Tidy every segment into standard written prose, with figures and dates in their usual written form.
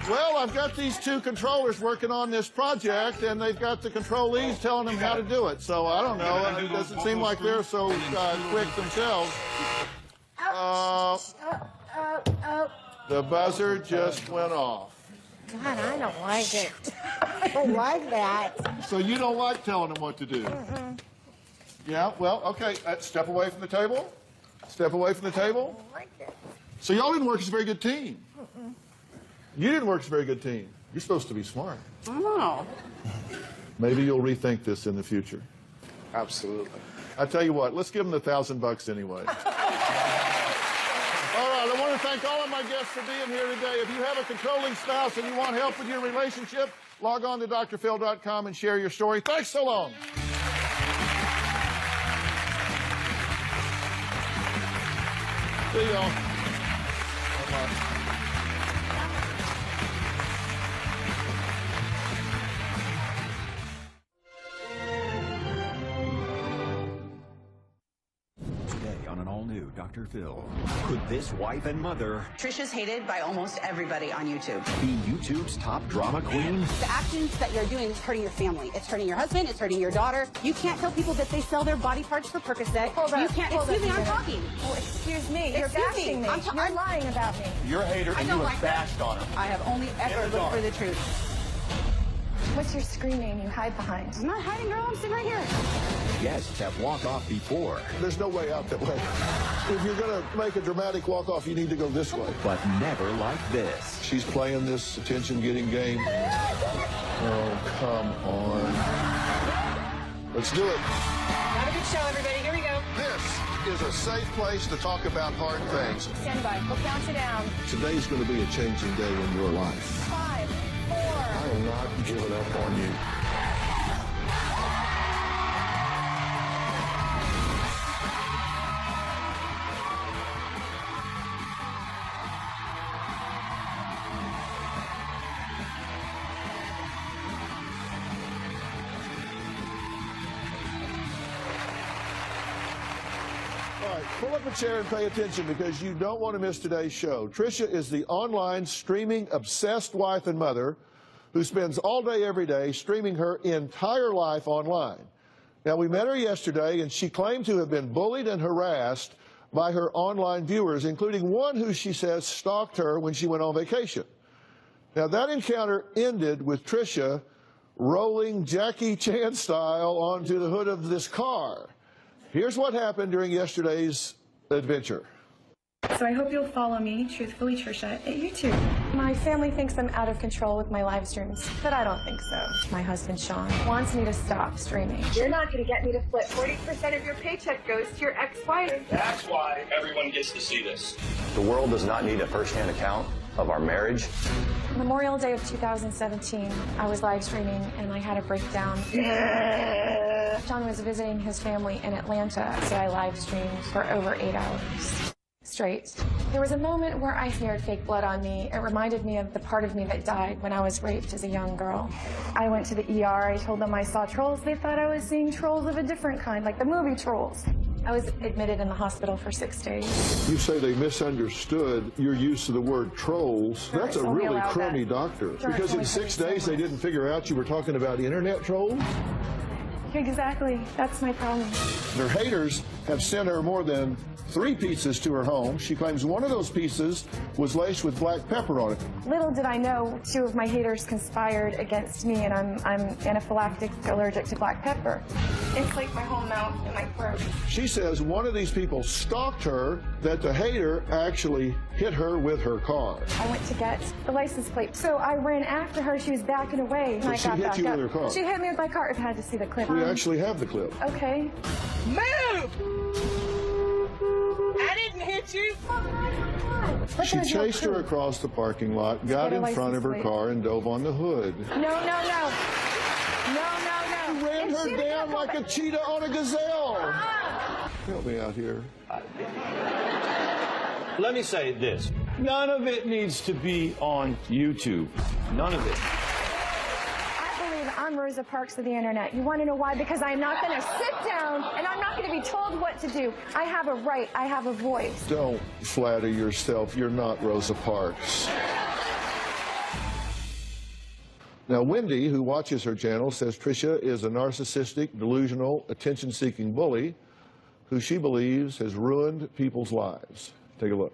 Well, I've got these two controllers working on this project, and they've got the controlees telling them how to do it. So I don't know. It doesn't seem like they're so quick themselves. The buzzer just went off. God, I don't like it. I don't like that. So you don't like telling them what to do? Yeah, well, okay. Step away from the table. Step away from the table. I don't like it. So y'all didn't work as a very good team. You didn't work as a very good team. You're supposed to be smart. Oh. Maybe you'll rethink this in the future. Absolutely. I tell you what, let's give them the $1,000 anyway. All right, I want to thank all of my guests for being here today. If you have a controlling spouse and you want help with your relationship, log on to drphil.com and share your story. Thanks so long. See y'all. Bye-bye. On an all-new Dr. Phil. Could this wife and mother... Trisha's hated by almost everybody on YouTube. ...be YouTube's top drama queen? The actions that you're doing is hurting your family. It's hurting your husband. It's hurting your daughter. You can't tell people that they sell their body parts for Percocet. Hold on. You can't. Excuse me, I'm talking. Oh, excuse me. You're Excuse bashing me. You're lying about me. You're a hater, and you have bashed on her. I have only ever looked for the truth. What's your screen name you hide behind? I'm not hiding, girl. I'm sitting right here. Guests have walked off before. There's no way out that way. If you're going to make a dramatic walk-off, you need to go this way. But never like this. She's playing this attention-getting game. Oh, come on. Let's do it. Have a good show, everybody. Here we go. This is a safe place to talk about hard things. Stand by. We'll count you down. Today's going to be a changing day in your life. 5, 4. I am not giving up on you. All right, pull up a chair and pay attention because you don't want to miss today's show. Trisha is the online streaming obsessed wife and mother who spends all day, every day, streaming her entire life online. Now, we met her yesterday, and she claimed to have been bullied and harassed by her online viewers, including one who she says stalked her when she went on vacation. Now, that encounter ended with Trisha rolling Jackie Chan style onto the hood of this car. Here's what happened during yesterday's adventure. So I hope you'll follow me, Truthfully Trisha, at YouTube. My family thinks I'm out of control with my live streams, but I don't think so. My husband, Sean, wants me to stop streaming. You're not going to get me to flip. 40% of your paycheck goes to your ex-wife. That's why everyone gets to see this. The world does not need a first-hand account of our marriage. Memorial Day of 2017, I was live streaming and I had a breakdown. Sean was visiting his family in Atlanta, so I live streamed for over 8 hours straight. There was a moment where I smeared fake blood on me. It reminded me of the part of me that died when I was raped as a young girl. I went to the ER. I told them I saw trolls. They thought I was seeing trolls of a different kind, like the movie Trolls. I was admitted in the hospital for 6 days. You say they misunderstood your use of the word trolls. Sure, That's a it's only really allowed crummy that. doctor. Sure, Because it's in only 6 for these days they didn't figure out you were talking about internet trolls? Exactly. That's my problem. Her haters have sent her more than 3 pizzas to her home. She claims one of those pizzas was laced with black pepper on it. Little did I know 2 of my haters conspired against me, and I'm anaphylactic allergic to black pepper. It's like my whole mouth and my throat. She says one of these people stalked her, that the hater actually hit her with her car. I went to get the license plate, so I ran after her. She was backing away. So And I she got hit back you up. with her car? She hit me with my car. I had to see the clip. We actually have the clip. Okay. Move! I didn't hit you. She chased her across the parking lot, got in front of her car, and dove on the hood. No, no, no. No, no, no. You ran her down like a cheetah on a gazelle. Ah. Help me out here. Let me say this. None of it needs to be on YouTube. None of it. I believe I'm Rosa Parks of the internet. You want to know why? Because I'm not going to sit down and I'm not going to be told what to do. I have a right. I have a voice. Don't flatter yourself. You're not Rosa Parks. Now, Wendy, who watches her channel, says Trisha is a narcissistic, delusional, attention-seeking bully who she believes has ruined people's lives. Take a look.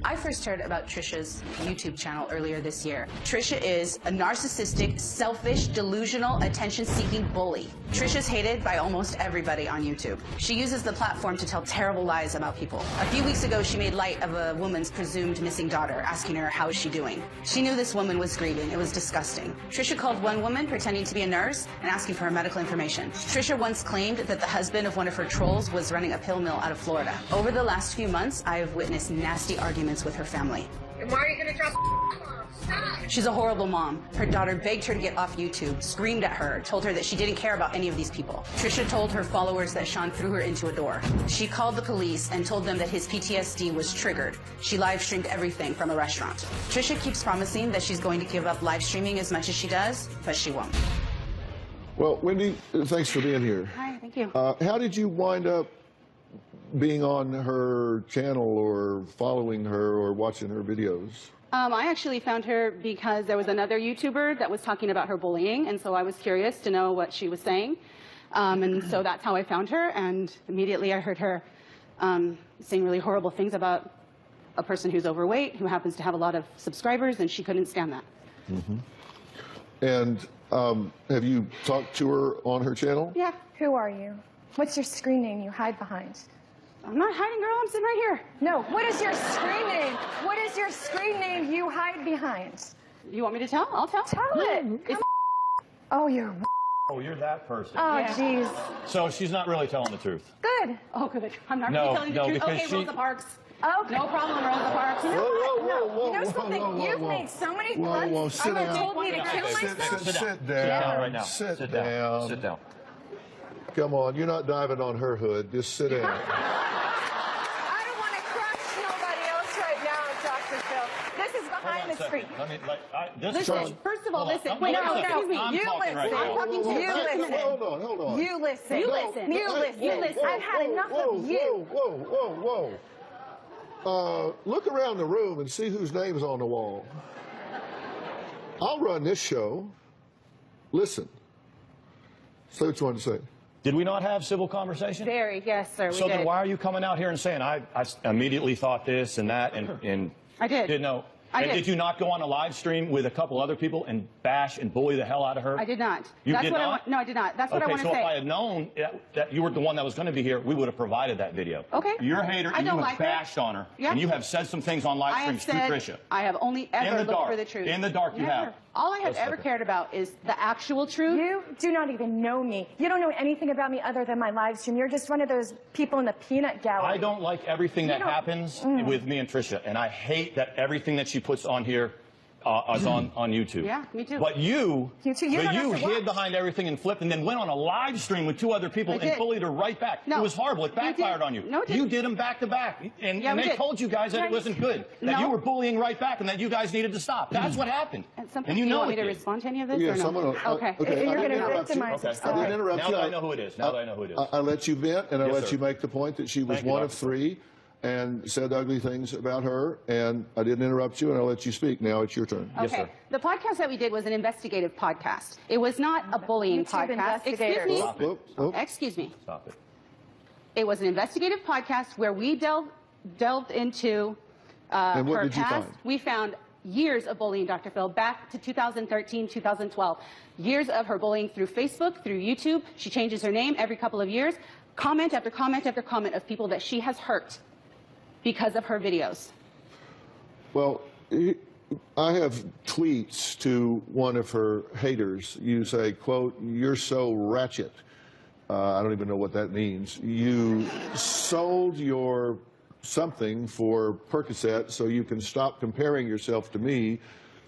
I first heard about Trisha's YouTube channel earlier this year. Trisha is a narcissistic, selfish, delusional, attention-seeking bully. Trisha's hated by almost everybody on YouTube. She uses the platform to tell terrible lies about people. A few weeks ago, she made light of a woman's presumed missing daughter, asking her how is she doing. She knew this woman was grieving. It was disgusting. Trisha called one woman pretending to be a nurse and asking for her medical information. Trisha once claimed that the husband of one of her trolls was running a pill mill out of Florida. Over the last few months, I have witnessed nasty arguments with her family. And why are you gonna drop Stop! She's a horrible mom. Her daughter begged her to get off YouTube, screamed at her, told her that she didn't care about any of these people. Trisha told her followers that Sean threw her into a door. She called the police and told them that his PTSD was triggered. She live streamed everything from a restaurant. Trisha keeps promising that she's going to give up live streaming as much as she does, but she won't. Well, Wendy, thanks for being here. Hi, thank you. How did you wind up being on her channel or following her or watching her videos? I actually found her because there was another YouTuber that was talking about her bullying, and so I was curious to know what she was saying. And so that's how I found her, and immediately I heard her saying really horrible things about a person who's overweight, who happens to have a lot of subscribers, and she couldn't stand that. Mm-hmm. And have you talked to her on her channel? Yeah. Who are you? What's your screen name you hide behind? I'm not hiding, girl. I'm sitting right here. No, what is your screen name? What is your screen name you hide behind? You want me to tell? I'll tell. Tell it. It's Oh, you're... Oh, you're that person. Oh, jeez. So she's not really telling the truth. Good. Oh, good. I'm not No, really telling no, the truth. because Okay, she- Rosa Parks. Okay. No problem, Rosa Parks. You know what? Whoa, whoa, You know whoa, something? whoa, whoa, You've whoa. made so many Whoa, threats. whoa, sit You down. told me to kill Sit myself. down. Sit down right now. Sit Sit down. down. Sit down. Come on, you're not diving on her hood. Just sit down. I don't want to crush nobody else right now, Dr. Phil. This is behind the screen. Let me, this Listen, first of all, Hold on. listen. Wait, No, wait a second. excuse me. I'm You talking right listen. now. I'm talking to you. You listen. Hold on, hold on. You listen. You listen. You listen. You listen. You listen. I've had enough of you. Whoa. Look around the room and see whose name's on the wall. I'll run this show. Listen. Say what you want to say. Did we not have civil conversation? Very, yes, sir. We So did. then why are you coming out here and saying, I immediately thought this and that and I did. Didn't know. I And did. did you not go on a live stream with a couple other people and bash and bully the hell out of her? I did not. You That's did what not? No, I did not. That's what I Okay, want to so say. if I had known that you were the one that was going to be here, we would have provided that video. Okay. You're a hater I and you don't have like her. bashed on her. Yeah. And you have said some things on live I have streams through said Trisha. I have only In ever the looked dark. for the truth. In the dark you Never. have. All I have Let's ever look at cared about is the actual truth. You do not even know me. You don't know anything about me other than my live stream. You're just one of those people in the peanut gallery. I don't like everything that don't- happens with me and Trisha, and I hate that everything that she puts on here is on YouTube. Yeah, me too. But you You too. You don't have to hid watch. behind everything and flipped, and then went on a live stream with two other people I and did. bullied her right back. No. It was horrible. It We backfired did. on you. No, it You didn't. did them back to back, and, Yeah, and we they did. told you guys that it wasn't good, that No. you were bullying right back, and that you guys needed to stop. That's what happened. And you do know want me it to did. respond to any of this? Yes, or I'm no? going to. Okay. And you're I going didn't to interrupt you. victimize Okay. yourself. I didn't interrupt Now you. that I know who it is. Now that I know who it is. I let you vent, and I Yes, let sir. you make the point that she was Thank you, one of Dr. three and said ugly things about her, and I didn't interrupt you, and I let you speak. Now it's your turn. Yes, Okay. sir. The podcast that we did was an investigative podcast. It was not a bullying YouTube podcast. Excuse investigators. me. Stop it. Whoop. Excuse me. Stop it. It was an investigative podcast where we delved into And what her did you past. find? We found years of bullying, Dr. Phil, back to 2013, 2012. Years of her bullying through Facebook, through YouTube. She changes her name every couple of years. Comment after comment after comment of people that she has hurt because of her videos. Well, I have tweets to one of her haters. You say, quote, "You're so ratchet." I don't even know what that means. You sold your something for Percocet so you can stop comparing yourself to me.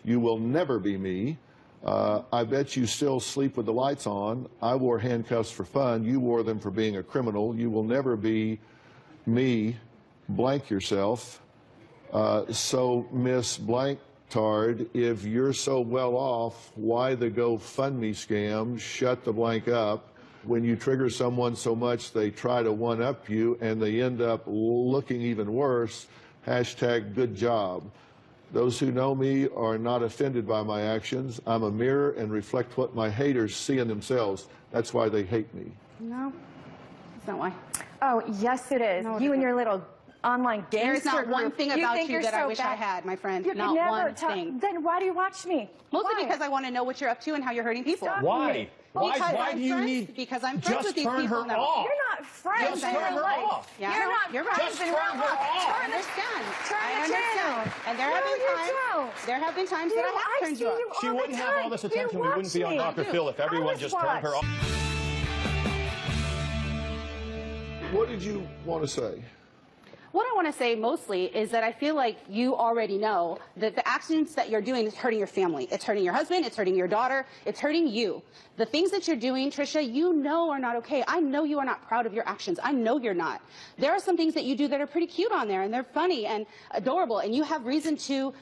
You will never be me. I bet you still sleep with the lights on. I wore handcuffs for fun. You wore them for being a criminal. You will never be me. Blank yourself. So, Miss Blanktard, if you're so well off, why the GoFundMe scam? Shut the blank up. When you trigger someone so much, they try to one-up you, and they end up looking even worse. Hashtag good job. Those who know me are not offended by my actions. I'm a mirror and reflect what my haters see in themselves. That's why they hate me. No, that's not why. Oh, yes, it is. No, it You and isn't. your little online gangster There's not one group. thing You about think you you're that I so wish I bad. had, my friend. You could Not never one talk. thing. Then why do you watch me? Mostly Why? because I want to know what you're up to and how you're hurting people. Stop Why? me. Why I'm do you friends- need... Because I'm friends just with these turn people her now. off. You're not friends Just in turn real her life. off. Yeah, You're not you're friends right. Just in turn real her life. off. I understand. Turn I the understand. channel. And there No, have been you times. don't. There have been times that I have turned you off. She wouldn't have all this attention. We wouldn't be on Dr. Phil if everyone just turned her off. What did you want to say? What I want to say mostly is that I feel like you already know that the actions that you're doing is hurting your family. It's hurting your husband. It's hurting your daughter. It's hurting you. The things that you're doing, Trisha, you know are not okay. I know you are not proud of your actions. I know you're not. There are some things that you do that are pretty cute on there, and they're funny and adorable, and you have reason to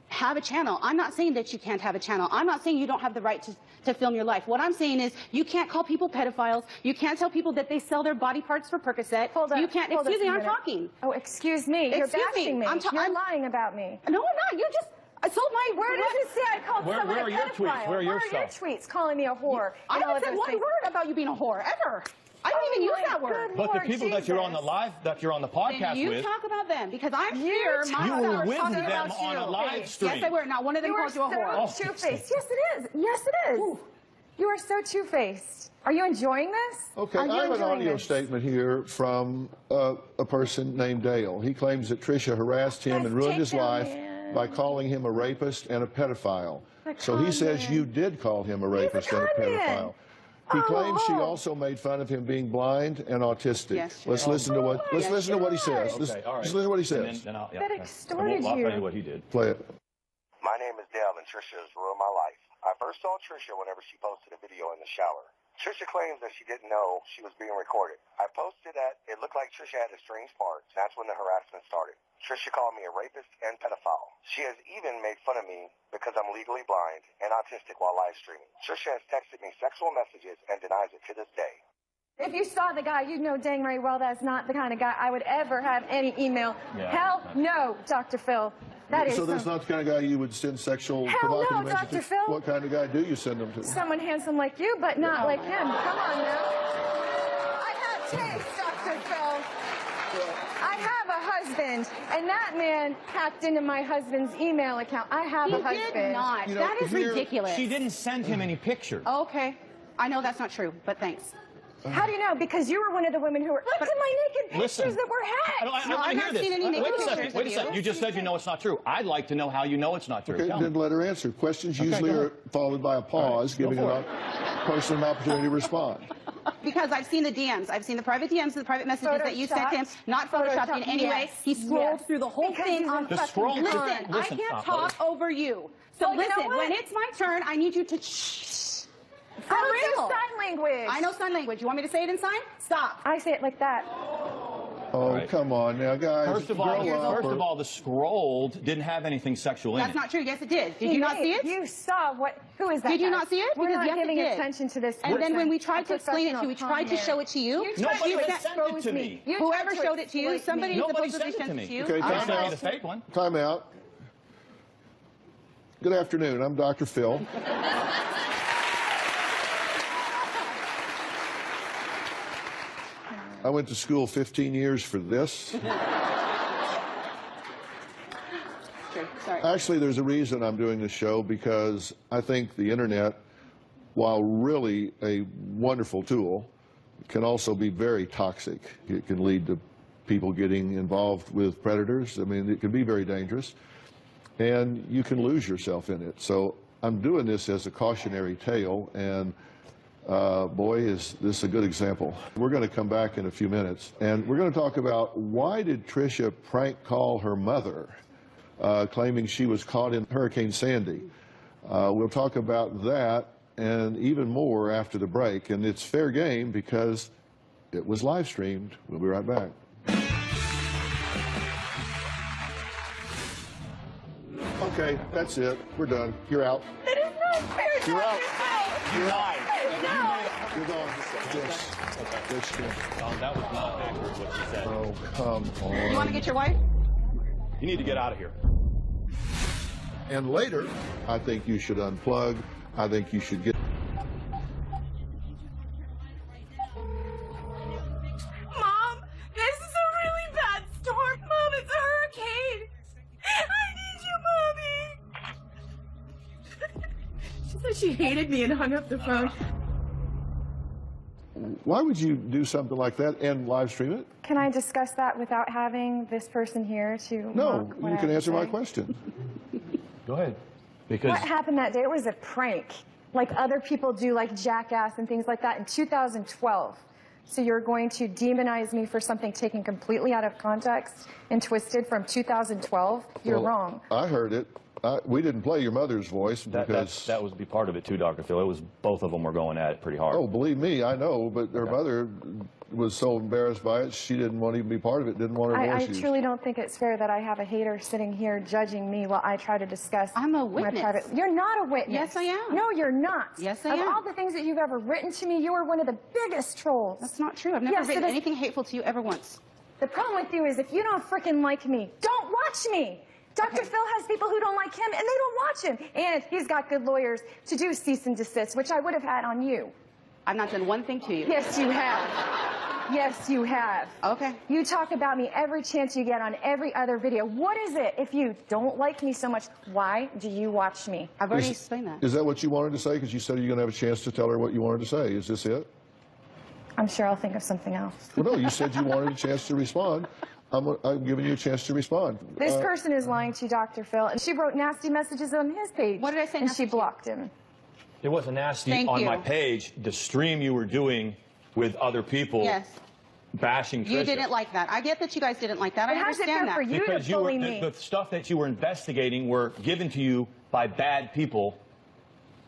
have a channel. I'm not saying that you can't have a channel. I'm not saying you don't have the right to film your life. What I'm saying is you can't call people pedophiles. You can't tell people that they sell their body parts for Percocet. Hold on. You can't. Hold Excuse on me, a I'm minute. talking. Oh, excuse me. You're Excuse me. bashing me. You're I'm lying about me. No, I'm not. You just sold my. Where does it say I called Where- someone where a are your tweets? pedophile? Where are your Where are your stuff? tweets calling me a whore? I and all haven't of said those one things? word about you being a whore ever. I don't even use my that word. good But the Lord people that you're on the Jesus. live, that you're on the podcast Then you with, talk about them because I'm You here. talk you about were them. with Talking them about on a you. live stream. Yes, I were. Not one of them You are called you a whore. so two-faced. Yes, it is. Yes, it is. You are so two-faced. Are you enjoying this? Okay, Are you I have an enjoying audio this? statement here from a person named Dale. He claims that Trisha harassed him and ruined his Take that life man. by calling him a rapist and a pedophile. The So he con says man. you did call him a rapist and a con man. pedophile. He claims she oh. also made fun of him being blind and autistic. Yes, she Let's did. listen to what my listen to what he says. God. Let's, Okay, all right. let's listen to what he And says. then I'll, That okay. extorted I'll tell you. you what he did. Play it. My name is Dale, and Trisha's ruined my life. I first saw Trisha whenever she posted a video in the shower. Trisha claims that she didn't know she was being recorded. I posted that it looked like Trisha had a strange part. That's when the harassment started. Trisha called me a rapist and pedophile. She has even made fun of me because I'm legally blind and autistic while live streaming. Trisha has texted me sexual messages and denies it to this day. If you saw the guy, you'd know dang very well that's not the kind of guy I would ever have any email. Yeah. Hell no, Dr. Phil. That is So that's some- not the kind of guy you would send sexual Hell provocative no, messages Dr. to. Phil. What kind of guy do you send them to? someone handsome like you, but not like him. Come on now. I have taste, Dr. Phil. I have a husband, and that man hacked into my husband's email account. I have He a husband. did not. You know, That is here- ridiculous. She didn't send him any pictures. Okay. I know that's not true, but thanks. How do you know? Because you were one of the women who were. Look at my naked pictures Listen. that were hacked. I don't No, wanna I've hear not this. seen any naked Wait a pictures second. of Wait a you. second. You just said you know it's not true. I'd like to know how you know it's not true. Okay, Tell then me. let her answer. Questions usually go are followed by a pause, Go giving for a person an opportunity to respond. Because I've seen the DMs. I've seen the private DMs and the private messages that you sent him. Photoshopped. Not photoshopped in any way. Yes. He scrolled Yes. through the whole Because thing he's on a The fucking scroll- con. Listen, I Listen, can't stop, talk over you. So Well, you know listen, what? when it's my turn, I need you to shh. For I don't real. do sign language. I know sign language. You want me to say it in sign? Stop. I say it like that. Oh, Right. come on now, guys. First of grow all, up. the scrolled didn't have anything sexual in That's it. not true. Yes, it did. Did you not see it? You saw what? Who is that? Did you guy? not see it? We're Because not yes, it giving did. attention to this. And then person. when we tried A to explain it to you, we tried to professional show it to you. You Nobody tried to would send it expose to me. me. You Whoever tried to showed it to you, exploit somebody me. Nobody supposedly sent it sent to it to me. you. Okay, I time sent you out. the fake one. Time out. Good afternoon. I'm Dr. Phil. I went to school 15 years for this. Sure. Sorry. Actually, there's a reason I'm doing this show, because I think the internet, while really a wonderful tool, can also be very toxic. It can lead to people getting involved with predators. I mean, it can be very dangerous, and you can lose yourself in it. So I'm doing this as a cautionary tale, and boy, is this a good example. We're going to come back in a few minutes, and we're going to talk about why did Trisha prank call her mother, claiming she was caught in Hurricane Sandy. We'll talk about that and even more after the break, and it's fair game because it was live streamed. We'll be right back. Okay, that's it. We're done. You're out. It is not fair. You're out. You lied. You're gone. Yes. Yes, yes. That was not accurate what you said. Oh, come on. You want to get your wife? You need to get out of here. And later, I think you should unplug. I think you should get... Mom, this is a really bad storm. Mom, it's a hurricane. I need you, Mommy. She said she hated me and hung up the phone. Why would you do something like that and live stream it? Can I discuss that without having this person here to No, mock what you I can have answer to my say? question. Go ahead. Because What happened that day? It was a prank, like other people do, like Jackass and things like that in 2012. So you're going to demonize me for something taken completely out of context and twisted from 2012? You're Well, wrong. I heard it. We didn't play your mother's voice because... that was be part of it too, Dr. Phil. It was both of them were going at it pretty hard. Oh, believe me, I know, but her mother was so embarrassed by it, she didn't want to even be part of it, didn't want her I voice used. truly don't think it's fair that I have a hater sitting here judging me while I try to discuss I'm a my witness. private... You're not a witness. Yes, I am. No, you're not. Yes, I Of am. all the things that you've ever written to me, you are one of the biggest trolls. That's not true. I've never Yes, written it is. anything hateful to you ever once. The problem with you is if you don't freaking like me, don't watch me. Dr. Phil has people who don't like him, and they don't watch him. And he's got good lawyers to do cease and desist, which I would have had on you. I've not done one thing to you. Yes, you have. Yes, you have. Okay. You talk about me every chance you get on every other video. What is it if you don't like me so much? Why do you watch me? I've already explained that. Is that what you wanted to say? Because you said you're going to have a chance to tell her what you wanted to say. Is this it? I'm sure I'll think of something else. Well, no, you said you wanted a chance to respond. I'm giving you a chance to respond. This person is lying to you, Dr. Phil, and she wrote nasty messages on his page. What did I say And nasty she to you? blocked him. It wasn't nasty Thank on you. my page. The stream you were doing with other people Yes. bashing Trisha. You didn't like that. I get that you guys didn't like that. I But how's it understand fair that. for you Because to bully were, me? the stuff that you were investigating were given to you by bad people.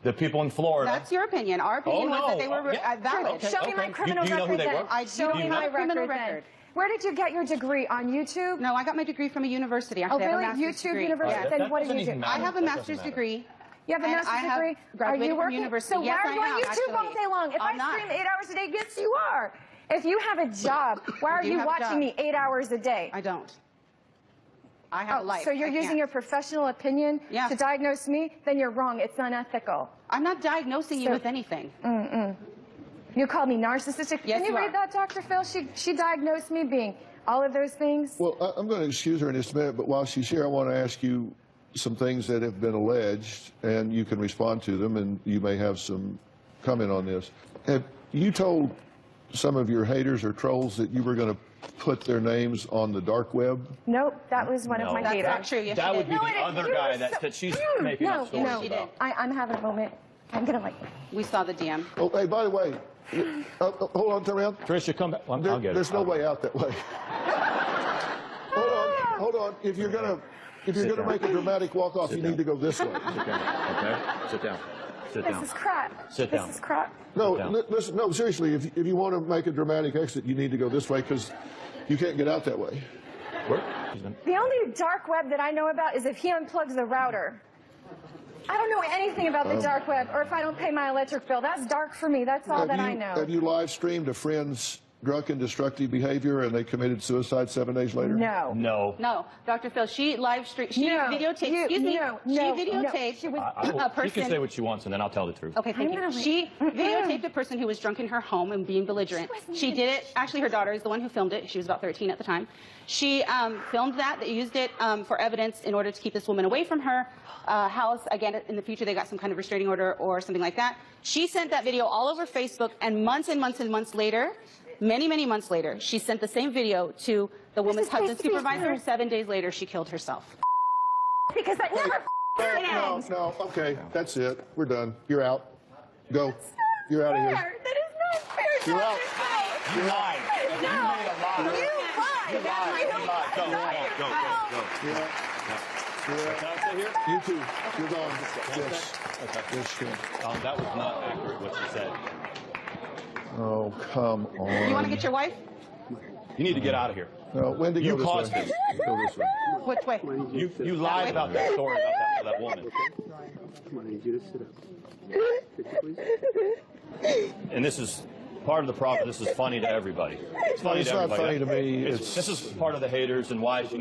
The people in Florida. That's your opinion. Our opinion was that they were valid. Okay, Show me my okay. criminal Do you know who record they then. were? I Show don't me have my a criminal record then. record. Where did you get your degree? On YouTube? No, I got my degree from a university. Oh, Actually, I have a really? master's YouTube degree. university? All right, Then that what did doesn't you do? even matter. I have a That doesn't master's matter. degree. You have a And master's I have degree? Are graduated you from working? university. So Yes, why are I you on am, YouTube all actually. day long? If I'm I not. stream 8 hours a day, yes, you are. If you have a job, why are do you have a watching job. me 8 hours a day? I don't. I have a life. So you're I using can't. your professional opinion Yeah. to diagnose me? Then you're wrong. It's unethical. I'm not diagnosing you So- with anything. You called me narcissistic. Yes, Can you you read are. that, Dr. Phil? She diagnosed me being all of those things. Well, I'm going to excuse her in just a minute, but while she's here, I want to ask you some things that have been alleged, and you can respond to them, and you may have some comment on this. Have you told some of your haters or trolls that you were going to put their names on the dark web? Nope, that was one of my That's haters. not true. Yes, That she would be did. the it is. other You guy were so- that she's making No, up stories no, about. I'm having a moment. I'm gonna like. We saw the DM. Oh, hey, by the way, hold on, turn around. Trisha, come back. I'll get it. There's no way out that way. Hold on. If you're gonna make a dramatic walk off, you need to go this way. Okay? Sit down. Sit down. This is crap. Sit down. This is crap. No, down. listen. No, seriously. If you want to make a dramatic exit, you need to go this way because you can't get out that way. Where? The only dark web that I know about is if he unplugs the router. I don't know anything about the dark web, or if I don't pay my electric bill. That's dark for me. That's all that I know. Have you live streamed a friend's drunken, destructive behavior and they committed suicide 7 days later? No. No. No, Dr. Phil, she live streamed, she No, videotaped, you- excuse me, no, she no, videotaped she was- a person. She can say what she wants, and then I'll tell the truth. Okay, thank I'm you. gonna She videotaped a person who was drunk in her home and being belligerent. She did it, actually her daughter is the one who filmed it. She was about 13 at the time. She filmed that, they used it for evidence in order to keep this woman away from her house. Again, in the future they got some kind of restraining order or something like that. She sent that video all over Facebook, and months and months and months later, many, many months later, she sent the same video to the woman's is husband face-to-face supervisor. news. 7 days later, she killed herself. Because that never happened. No. Okay, that's it. We're done. You're out. Go. You're out of here. Fair. That is not fair, You're Dr. out. Phil. You lied. No. You made a lie. You lied. You lied. I You lied. Go, don't- go, go. You're out. You're out. Can I stay here? You too. You're gone. Yes. Okay. Yes, you can. That was not accurate what she said. Oh, come on. You want to get your wife? You need to get out of here. No, Wendy, You go this caused way. this. Go this way. Which way? You lied about that story about that woman. Come on, I need you to sit up. Sit, please. And this is part of the problem. This is funny to everybody. It's funny It's to not everybody. funny to me. This is part of the haters and why we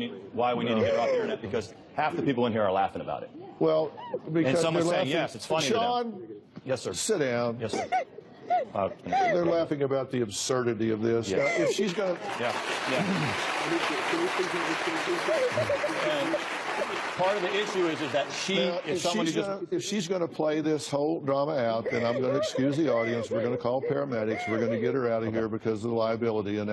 need to get it off the internet, because half the people in here are laughing about it. Well, because And someone's they're saying, laughing. yes, it's funny Sean, to them. Yes, sir. sit down. Yes, sir. They're laughing about the absurdity of this. Yeah. If she's going to... Yeah, yeah. And part of the issue is that if she's going to play this whole drama out, then I'm going to excuse the audience. We're going to call paramedics. We're going to get her out of here because of the liability, and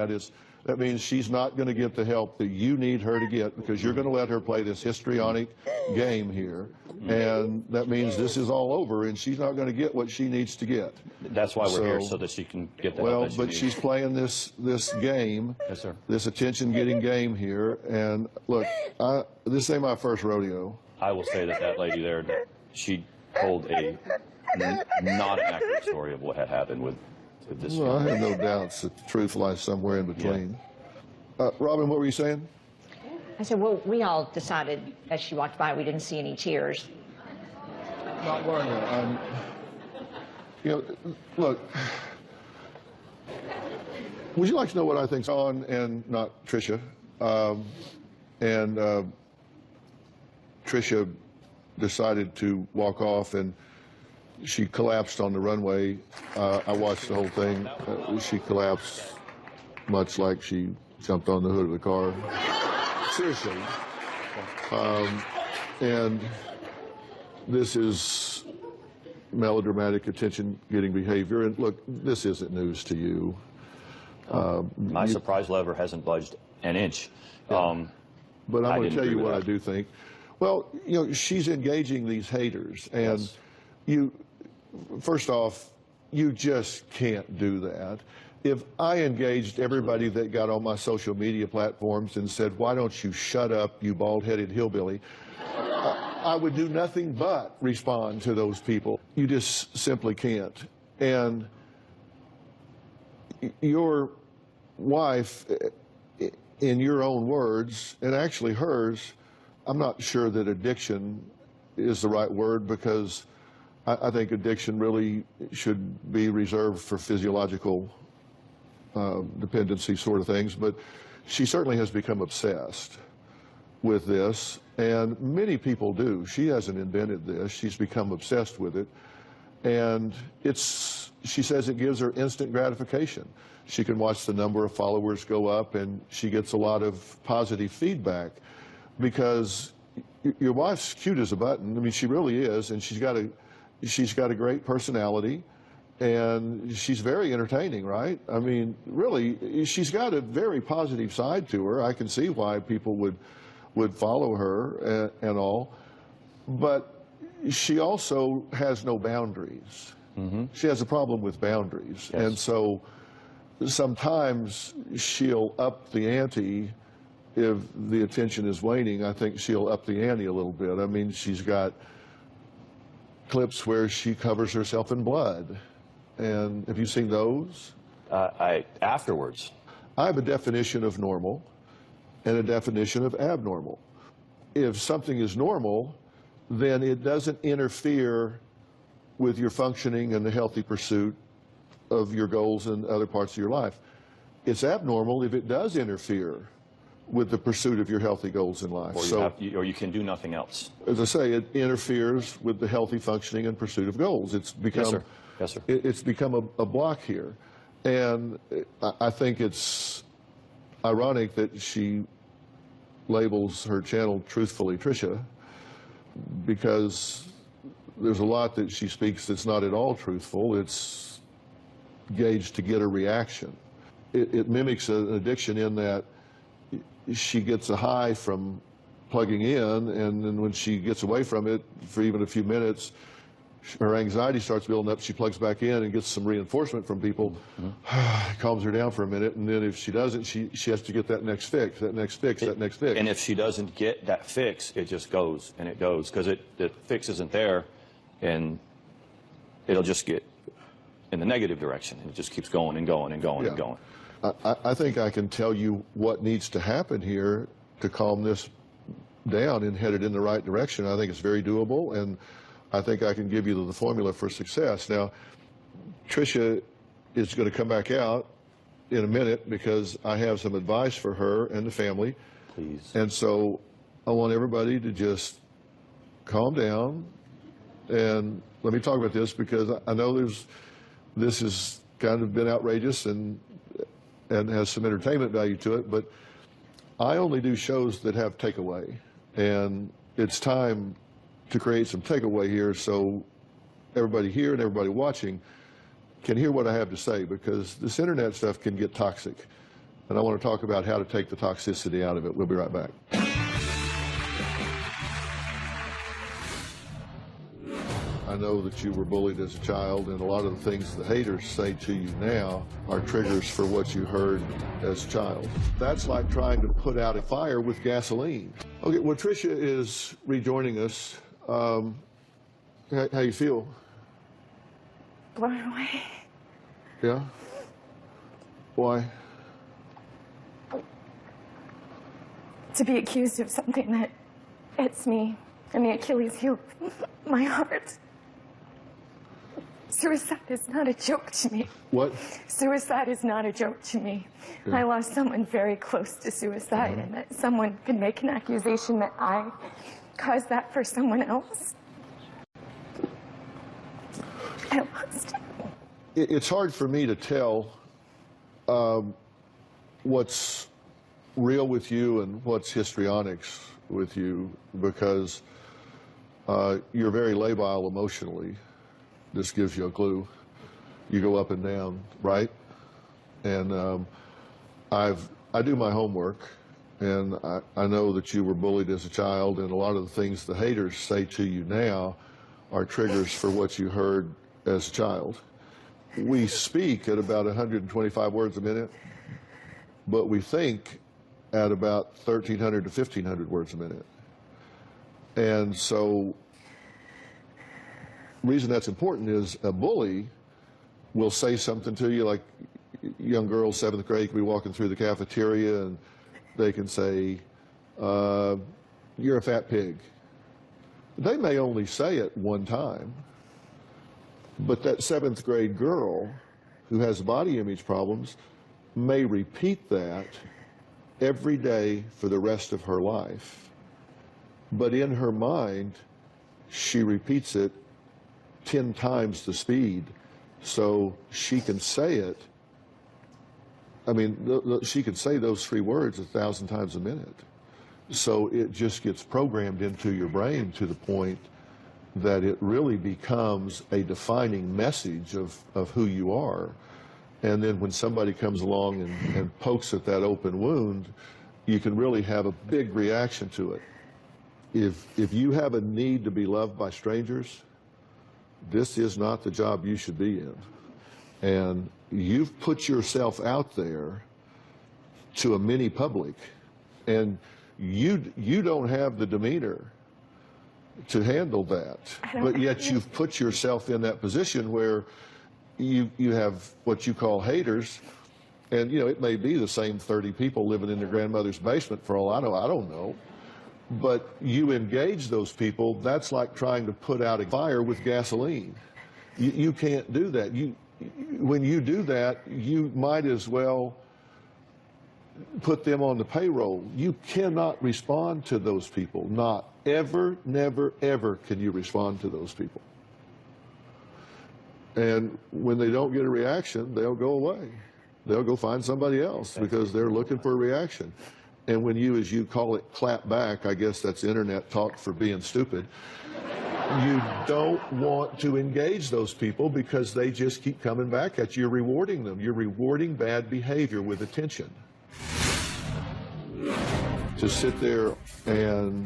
that means she's not going to get the help that you need her to get, because you're going to let her play this histrionic game here, and that means this is all over, and she's not going to get what she needs to get. That's why we're here, so that she can get the help Well, that she but needs. she's playing this game, Yes, sir. this attention-getting game here, and look, this ain't my first rodeo. I will say that lady there, she told a not an accurate story of what had happened with this. Well, I have no doubts that the truth lies somewhere in between. Robin, what were you saying? I said, well, we all decided as she walked by we didn't see any tears. Not worrying. You know, look, would you like to know what I think's on and not Trisha? Trisha decided to walk off, and she collapsed on the runway. I watched the whole thing. She collapsed much like she jumped on the hood of the car. Seriously. And this is melodramatic attention-getting behavior. And look, this isn't news to you. My surprise lever hasn't budged an inch. But I'm going to tell you what I that. do think. Well, you know, she's engaging these haters, and Yes. First off, you just can't do that. If I engaged everybody that got on my social media platforms and said, why don't you shut up, you bald-headed hillbilly, I would do nothing but respond to those people. You just simply can't. And your wife, in your own words, and actually hers, I'm not sure that addiction is the right word, because I think addiction really should be reserved for physiological dependency sort of things, but she certainly has become obsessed with this, and many people do. She hasn't invented this. She's become obsessed with it, and she says it gives her instant gratification. She can watch the number of followers go up, and she gets a lot of positive feedback, because your wife's cute as a button. I mean, she really is, and she's got a great personality, and she's very entertaining, right? I mean, really, she's got a very positive side to her. I can see why people would follow her and all, but she also has no boundaries. Mm-hmm. She has a problem with boundaries, yes. And so sometimes she'll up the ante. If the attention is waning, I think she'll up the ante a little bit. I mean, she's got clips where she covers herself in blood. And have you seen those? Afterwards. I have a definition of normal and a definition of abnormal. If something is normal, then it doesn't interfere with your functioning and the healthy pursuit of your goals and other parts of your life. It's abnormal if it does interfere with the pursuit of your healthy goals in life. Or you can do nothing else. As I say, it interferes with the healthy functioning and pursuit of goals. It's become, yes, sir. Yes, sir. It's become a block here. And I think it's ironic that she labels her channel Truthfully Trisha, because there's a lot that she speaks that's not at all truthful. It's gauged to get a reaction. It mimics an addiction in that she gets a high from plugging in, and then when she gets away from it for even a few minutes, her anxiety starts building up. She plugs back in and gets some reinforcement from people. Mm-hmm. Calms her down for a minute, and then if she doesn't, she has to get that next fix, that next fix. And if she doesn't get that fix, it just goes and it goes, because the fix isn't there, and it'll just get in the negative direction. It just keeps going and going and going and going. I think I can tell you what needs to happen here to calm this down and head it in the right direction. I think it's very doable, and I think I can give you the formula for success. Now, Trisha is going to come back out in a minute because I have some advice for her and the family. Please. And so I want everybody to just calm down and let me talk about this because I know this has kind of been outrageous and has some entertainment value to it, but I only do shows that have takeaway, and it's time to create some takeaway here so everybody here and everybody watching can hear what I have to say, because this internet stuff can get toxic, and I want to talk about how to take the toxicity out of it. We'll be right back. I know that you were bullied as a child, and a lot of the things the haters say to you now are triggers for what you heard as a child. That's like trying to put out a fire with gasoline. Okay, well, Trisha is rejoining us. How you feel? Blown away. Yeah? Why? To be accused of something that hits me and the Achilles heel of my heart. Suicide is not a joke to me. What? Suicide is not a joke to me. Yeah. I lost someone very close to suicide, and that someone could make an accusation that I caused that for someone else. I lost him. It's hard for me to tell what's real with you and what's histrionics with you, because you're very labile emotionally. This gives you a clue. You go up and down, right? And I do my homework, and I know that you were bullied as a child, and a lot of the things the haters say to you now are triggers for what you heard as a child. We speak at about 125 words a minute, but we think at about 1,300 to 1,500 words a minute. And so the reason that's important is a bully will say something to you, like young girls, 7th grade, can be walking through the cafeteria and they can say, you're a fat pig. They may only say it one time, but that 7th grade girl who has body image problems may repeat that every day for the rest of her life. But in her mind, she repeats it 10 times the speed, so she can say it. I mean, she can say those 3 words 1,000 times a minute. So it just gets programmed into your brain to the point that it really becomes a defining message of who you are. And then when somebody comes along and pokes at that open wound, you can really have a big reaction to it. If you have a need to be loved by strangers, this is not the job you should be in. And you've put yourself out there to a mini public, and you don't have the demeanor to handle that. But yet you've put yourself in that position where you have what you call haters, and you know, it may be the same 30 people living in their grandmother's basement for all I know. I don't know. But you engage those people, that's like trying to put out a fire with gasoline. You can't do that. When you do that, you might as well put them on the payroll. You cannot respond to those people. Not ever, never, ever can you respond to those people. And when they don't get a reaction, they'll go away. They'll go find somebody else because they're looking for a reaction. And when you, as you call it, clap back, I guess that's internet talk for being stupid, you don't want to engage those people because they just keep coming back at you. You're rewarding them. You're rewarding bad behavior with attention. To sit there and